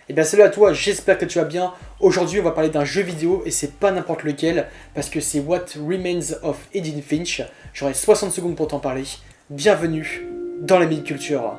Eh bien salut à toi, j'espère que tu vas bien. Aujourd'hui on va parler d'un jeu vidéo et c'est pas n'importe lequel parce que c'est What Remains of Edith Finch. J'aurai 60 secondes pour t'en parler. Bienvenue dans la mini-culture.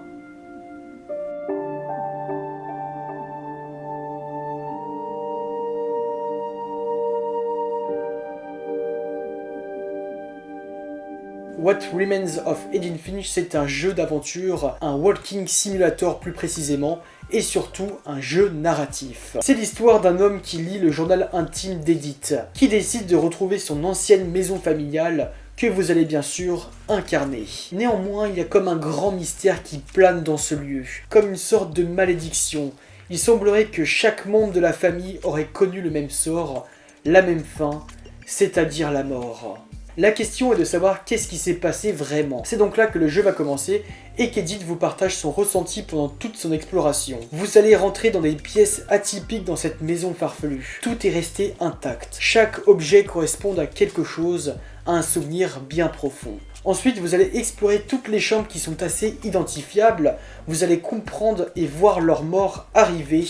What Remains of Edith Finch, c'est un jeu d'aventure, un walking simulator plus précisément, et surtout un jeu narratif. C'est l'histoire d'un homme qui lit le journal intime d'Edith, qui décide de retrouver son ancienne maison familiale, que vous allez bien sûr incarner. Néanmoins, il y a comme un grand mystère qui plane dans ce lieu, comme une sorte de malédiction. Il semblerait que chaque membre de la famille aurait connu le même sort, la même fin, c'est-à-dire la mort. La question est de savoir qu'est-ce qui s'est passé vraiment. C'est donc là que le jeu va commencer et qu'Edith vous partage son ressenti pendant toute son exploration. Vous allez rentrer dans des pièces atypiques dans cette maison farfelue. Tout est resté intact. Chaque objet correspond à quelque chose, à un souvenir bien profond. Ensuite, vous allez explorer toutes les chambres qui sont assez identifiables. Vous allez comprendre et voir leur mort arriver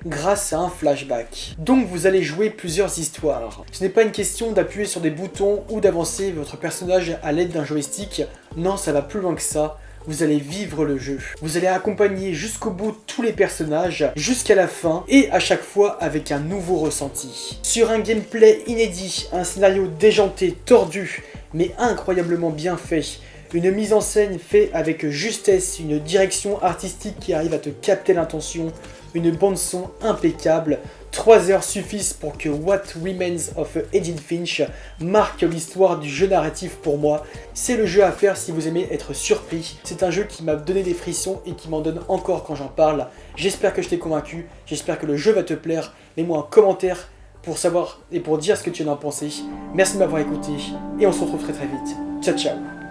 grâce à un flashback. Donc vous allez jouer plusieurs histoires. Ce n'est pas une question d'appuyer sur des boutons ou d'avancer votre personnage à l'aide d'un joystick. Non, ça va plus loin que ça. Vous allez vivre le jeu. Vous allez accompagner jusqu'au bout tous les personnages, jusqu'à la fin, et à chaque fois avec un nouveau ressenti. Sur un gameplay inédit, un scénario déjanté, tordu, mais incroyablement bien fait, une mise en scène faite avec justesse, une direction artistique qui arrive à te capter l'intention, une bande son impeccable. 3 heures suffisent pour que What Remains of Edith Finch marque l'histoire du jeu narratif pour moi. C'est le jeu à faire si vous aimez être surpris. C'est un jeu qui m'a donné des frissons et qui m'en donne encore quand j'en parle. J'espère que je t'ai convaincu, j'espère que le jeu va te plaire. Mets-moi un commentaire pour savoir et pour dire ce que tu en as pensé. Merci de m'avoir écouté et on se retrouve très vite. Ciao ciao.